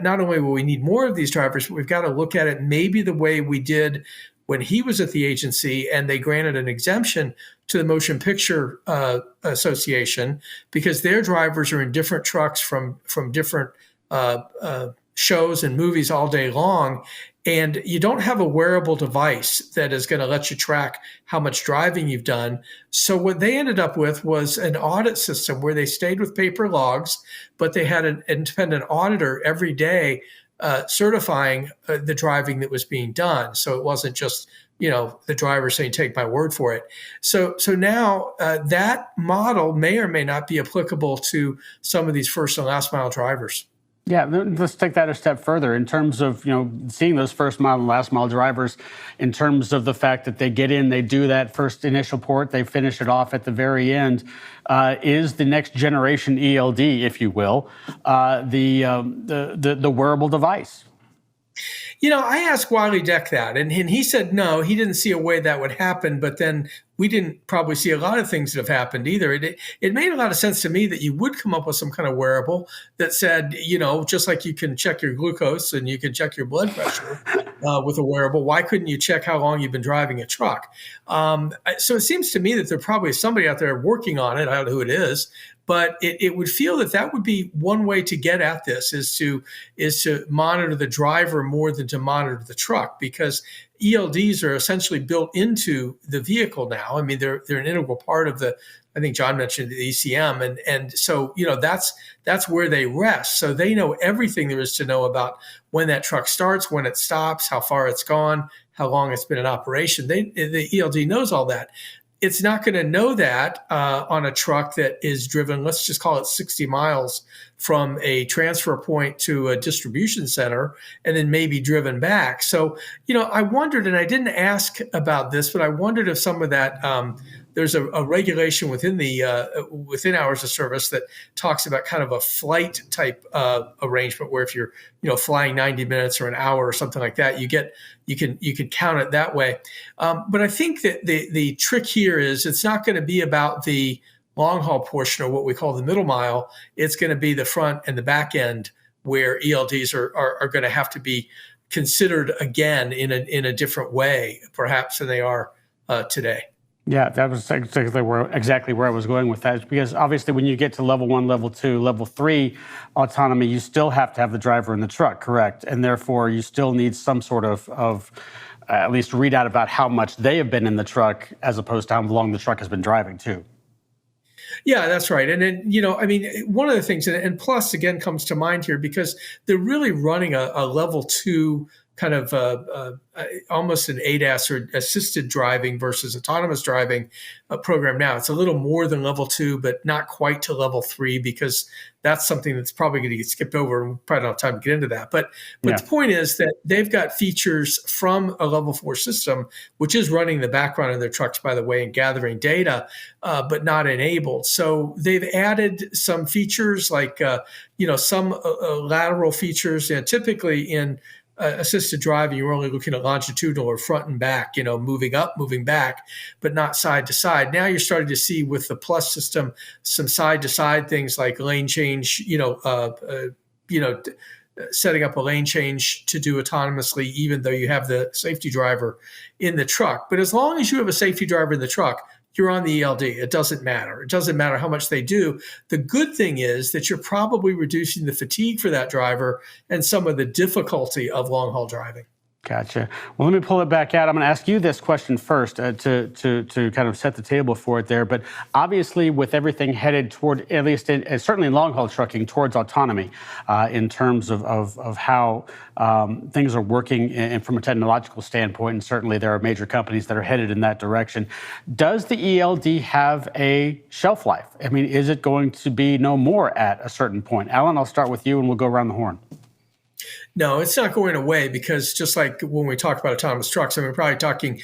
Speaker 5: not only will we need more of these drivers, but we've got to look at it maybe the way we did when he was at the agency, and they granted an exemption to the Motion Picture Association, because their drivers are in different trucks from different shows and movies all day long. And you don't have a wearable device that is going to let you track how much driving you've done. So what they ended up with was an audit system where they stayed with paper logs, but they had an independent auditor every day certifying the driving that was being done. So it wasn't just, the driver saying, take my word for it. So now that model may or may not be applicable to some of these first and last mile drivers.
Speaker 1: Yeah, let's take that a step further in terms of, seeing those first mile and last mile drivers, in terms of the fact that they get in, they do that first initial port, they finish it off at the very end. Is the next generation ELD, if you will, the wearable device?
Speaker 5: I asked Wiley Deck that, and he said no, he didn't see a way that would happen, but then we didn't probably see a lot of things that have happened either. It made a lot of sense to me that you would come up with some kind of wearable that said, just like you can check your glucose and you can check your blood pressure with a wearable, why couldn't you check how long you've been driving a truck? So it seems to me that there probably is somebody out there working on it. I don't know who it is. But it would feel that would be one way to get at this, is to monitor the driver more than to monitor the truck, because ELDs are essentially built into the vehicle now. I mean, they're an integral part of I think John mentioned the ECM, and so that's where they rest. So they know everything there is to know about when that truck starts, when it stops, how far it's gone, how long it's been in operation. The ELD knows all that. It's not going to know that on a truck that is driven, let's just call it 60 miles from a transfer point to a distribution center, and then maybe driven back. So, I wondered, and I didn't ask about this, but I wondered if some of that, there's a regulation within hours of service that talks about kind of a flight type arrangement, where if you're flying 90 minutes or an hour or something like that, you can count it that way. But I think that the trick here is it's not going to be about the long haul portion, or what we call the middle mile. It's going to be the front and the back end, where ELDs are going to have to be considered again in a different way, perhaps, than they are today.
Speaker 1: Yeah, that was exactly where I was going with that, because obviously when you get to level 1, level 2, level 3 autonomy, you still have to have the driver in the truck, correct? And therefore, you still need some sort of at least readout about how much they have been in the truck, as opposed to how long the truck has been driving too.
Speaker 5: Yeah, that's right. And then, one of the things, and Plus again comes to mind here, because they're really running a level 2 kind of almost an ADAS or assisted driving versus autonomous driving program now. It's a little more than level 2, but not quite to level 3, because that's something that's probably going to get skipped over, and we probably don't have time to get into that. But The point is that they've got features from a level 4 system, which is running in the background of their trucks, by the way, and gathering data, but not enabled. So they've added some features like, some lateral features, typically in assisted driving, you're only looking at longitudinal or front and back, moving up, moving back, but not side to side. Now you're starting to see with the Plus system some side to side things like lane change, setting up a lane change to do autonomously, even though you have the safety driver in the truck. But as long as you have a safety driver in the truck, you're on the ELD. It doesn't matter. It doesn't matter how much they do. The good thing is that you're probably reducing the fatigue for that driver and some of the difficulty of long haul driving.
Speaker 1: Gotcha. Well, let me pull it back out. I'm going to ask you this question first to kind of set the table for it there. But obviously, with everything headed toward, at least certainly in long haul trucking, towards autonomy in terms of how things are working and from a technological standpoint, and certainly there are major companies that are headed in that direction. Does the ELD have a shelf life? I mean, is it going to be no more at a certain point? Alan, I'll start with you and we'll go around the horn.
Speaker 5: No, it's not going away because just like when we talk about autonomous trucks, I mean, we're probably talking,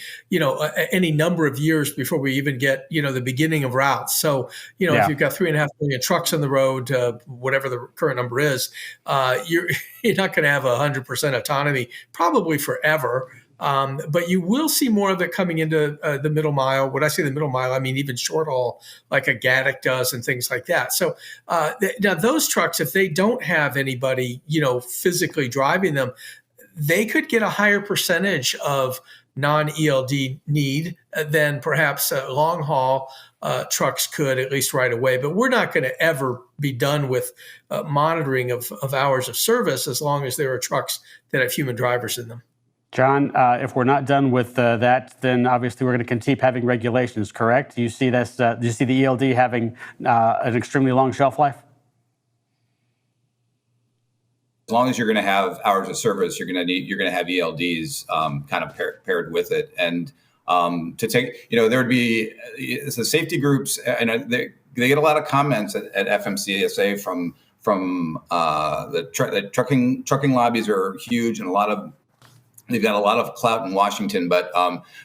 Speaker 5: any number of years before we even get, the beginning of routes. So, if you've got 3.5 million trucks on the road, whatever the current number is, you're not going to have 100% autonomy probably forever. But you will see more of it coming into the middle mile. When I say the middle mile, I mean even short haul, like a Gaddick does and things like that. So now those trucks, if they don't have anybody, physically driving them, they could get a higher percentage of non-ELD need than perhaps long haul trucks could, at least right away. But we're not going to ever be done with monitoring of hours of service as long as there are trucks that have human drivers in them.
Speaker 1: John, if we're not done with that, then obviously we're going to keep having regulations, correct? Do you see this? Do you see the ELD having an extremely long shelf life?
Speaker 4: As long as you're going to have hours of service, you're going to have ELDs kind of paired with it. And to take, there would be the safety groups, and they get a lot of comments at FMCSA from the trucking lobbies are huge, and they've got a lot of clout in Washington, but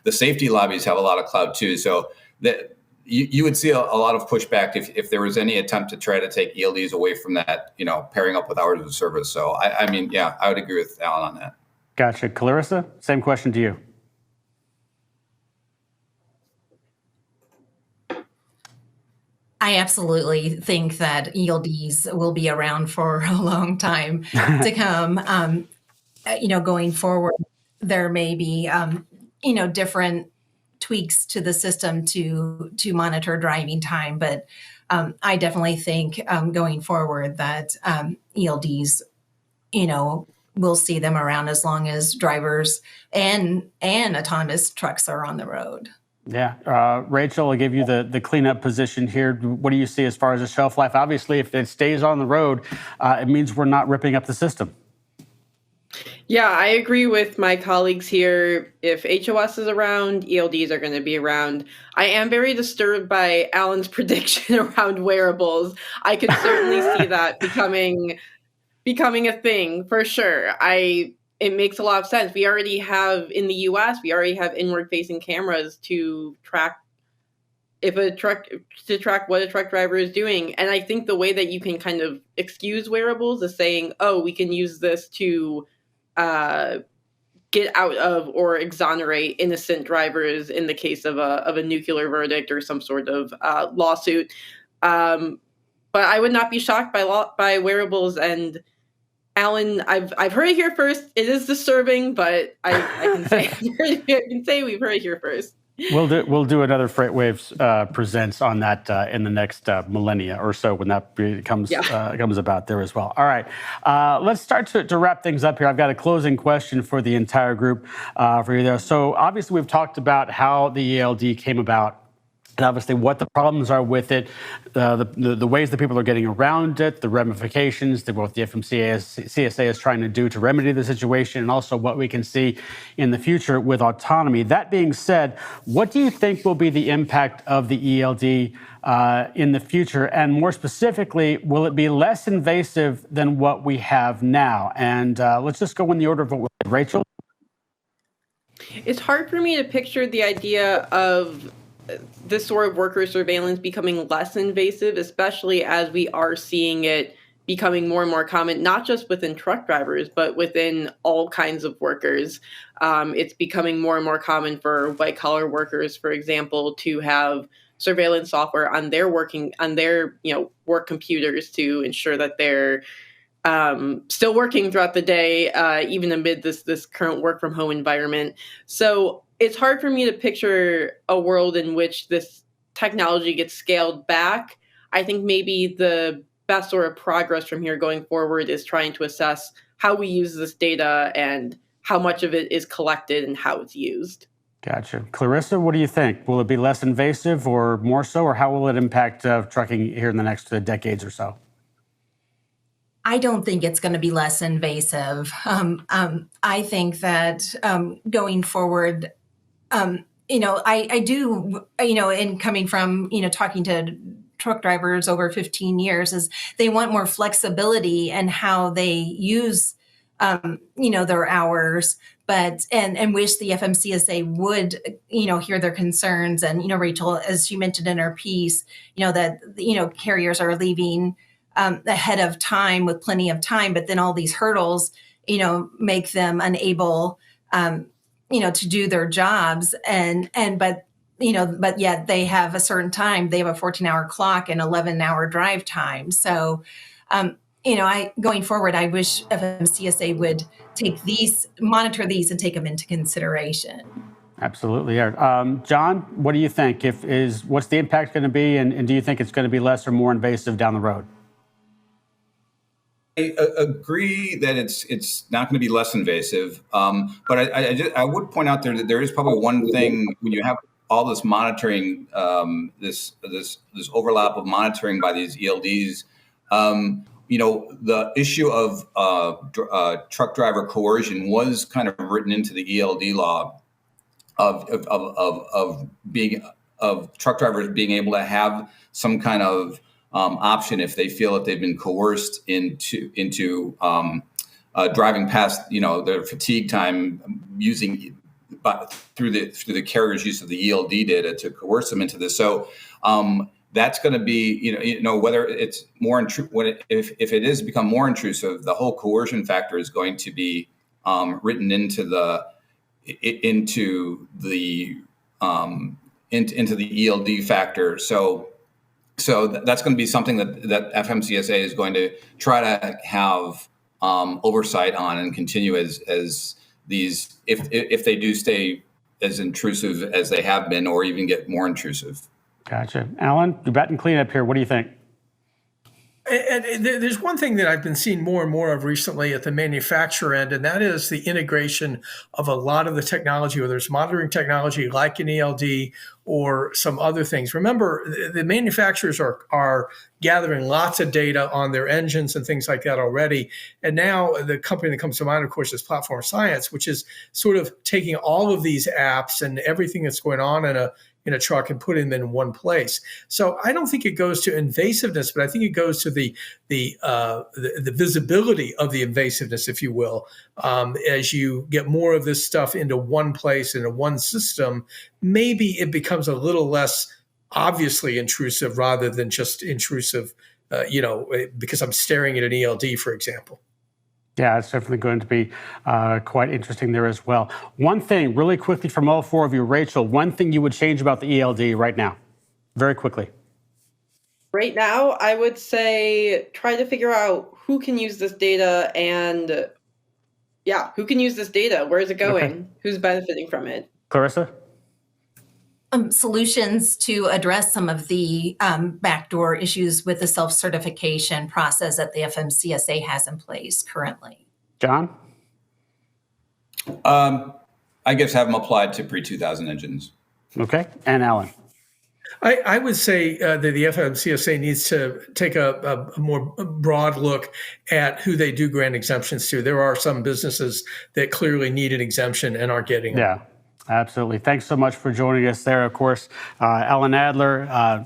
Speaker 4: the safety lobbies have a lot of clout too. So that you would see a lot of pushback if there was any attempt to try to take ELDs away from that, pairing up with hours of service. So I mean, I would agree with Alan on that.
Speaker 1: Gotcha. Clarissa, same question to you.
Speaker 3: I absolutely think that ELDs will be around for a long time to come. Going forward, there may be, different tweaks to the system to monitor driving time. But I definitely think going forward that ELDs, we'll see them around as long as drivers and autonomous trucks are on the road.
Speaker 1: Yeah. Rachel, I'll give you the cleanup position here. What do you see as far as the shelf life? Obviously, if it stays on the road, it means we're not ripping up the system.
Speaker 2: Yeah, I agree with my colleagues here. If HOS is around, ELDs are going to be around. I am very disturbed by Alan's prediction around wearables. I could certainly see that becoming a thing for sure. It makes a lot of sense. We already have in the US, inward-facing cameras to track what a truck driver is doing. And I think the way that you can kind of excuse wearables is saying, oh, we can use this to get out of or exonerate innocent drivers in the case of a nuclear verdict or some sort of lawsuit. But I would not be shocked by wearables. And Alan, I've heard it here first. It is disturbing, but I can say we've heard it here first.
Speaker 1: We'll do another FreightWaves Presents on that in the next millennia or so when that comes about there as well. All right, let's start to wrap things up here. I've got a closing question for the entire group for you there. So obviously we've talked about how the ELD came about, and obviously what the problems are with it, the ways that people are getting around it, the ramifications that both the FMCSA is trying to do to remedy the situation, and also what we can see in the future with autonomy. That being said, what do you think will be the impact of the ELD in the future? And more specifically, will it be less invasive than what we have now? And let's just go in the order of what we did. Rachel?
Speaker 2: It's hard for me to picture the idea of this sort of worker surveillance becoming less invasive, especially as we are seeing it becoming more and more common, not just within truck drivers, but within all kinds of workers. It's becoming more and more common for white collar workers, for example, to have surveillance software on their work computers to ensure that they're still working throughout the day, even amid this current work from home environment. So it's hard for me to picture a world in which this technology gets scaled back. I think maybe the best sort of progress from here going forward is trying to assess how we use this data and how much of it is collected and how it's used.
Speaker 1: Gotcha. Clarissa, what do you think? Will it be less invasive or more so, or how will it impact trucking here in the next decades or so?
Speaker 3: I don't think it's going to be less invasive. I think that going forward, I do, in coming from, talking to truck drivers over 15 years, is they want more flexibility in how they use, their hours, but and wish the FMCSA would, hear their concerns. And, Rachel, as you mentioned in our piece, that, carriers are leaving ahead of time with plenty of time, but then all these hurdles, make them unable, to do their jobs. But yet they have a certain time. They have a 14-hour clock and 11-hour drive time. So, going forward, I wish FMCSA would monitor these and take them into consideration.
Speaker 1: Absolutely. Yeah. John, what do you think? What's the impact going to be, and do you think it's going to be less or more invasive down the road?
Speaker 4: I agree that it's not going to be less invasive, but I would point out there that there is probably one thing when you have all this monitoring, this overlap of monitoring by these ELDs. The issue of truck driver coercion was kind of written into the ELD law of truck drivers being able to have some kind of option if they feel that they've been coerced into driving past their fatigue time through the carrier's use of the ELD data to coerce them into this. So that's going to be whether it's more if it is become more intrusive, the whole coercion factor is going to be written into the ELD factor. So that's going to be something that FMCSA is going to try to have oversight on and continue as these, if they do stay as intrusive as they have been, or even get more intrusive.
Speaker 1: Gotcha. Alan, you're batting cleanup here. What do you think?
Speaker 5: And there's one thing that I've been seeing more and more of recently at the manufacturer end, and that is the integration of a lot of the technology, whether it's monitoring technology like an ELD or some other things. Remember, the manufacturers are gathering lots of data on their engines and things like that already. And now the company that comes to mind, of course, is Platform Science, which is sort of taking all of these apps and everything that's going on in a truck and putting them in one place. So I don't think it goes to invasiveness, but I think it goes to the visibility of the invasiveness, if you will. As you get more of this stuff into one place, into one system, maybe it becomes a little less obviously intrusive rather than just intrusive, because I'm staring at an ELD, for example.
Speaker 1: Yeah, it's definitely going to be quite interesting there as well. One thing, really quickly from all four of you, Rachel, one thing you would change about the ELD right now, very quickly.
Speaker 2: Right now, I would say try to figure out who can use this data and, who can use this data? Where is it going? Okay. Who's benefiting from it?
Speaker 1: Clarissa?
Speaker 3: Solutions to address some of the backdoor issues with the self-certification process that the FMCSA has in place currently.
Speaker 1: John?
Speaker 4: I guess have them applied to pre-2000 engines.
Speaker 1: Okay. And Alan?
Speaker 5: I would say that the FMCSA needs to take a more broad look at who they do grant exemptions to. There are some businesses that clearly need an exemption and aren't getting it.
Speaker 1: Yeah. Absolutely. Thanks so much for joining us there. Of course, Alan Adler,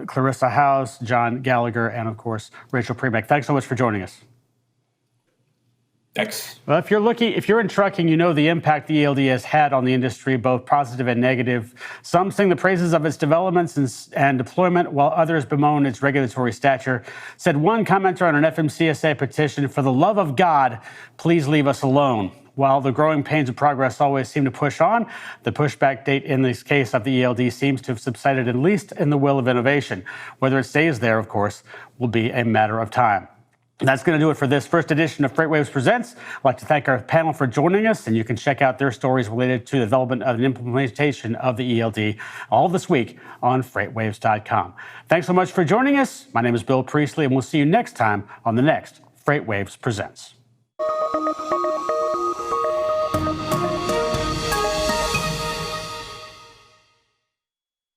Speaker 1: Clarissa Hawes, John Gallagher, and of course, Rachel Premack. Thanks so much for joining us. Well, if you're in trucking, you know the impact the ELD has had on the industry, both positive and negative. Some sing the praises of its developments and deployment, while others bemoan its regulatory stature. Said one commenter on an FMCSA petition, "For the love of God, please leave us alone." While the growing pains of progress always seem to push on, the pushback date in this case of the ELD seems to have subsided, at least in the will of innovation. Whether it stays there, of course, will be a matter of time. That's going to do it for this first edition of FreightWaves Presents. I'd like to thank our panel for joining us, and you can check out their stories related to the development of an implementation of the ELD all this week on FreightWaves.com. Thanks so much for joining us. My name is Bill Priestley, and we'll see you next time on the next FreightWaves Presents.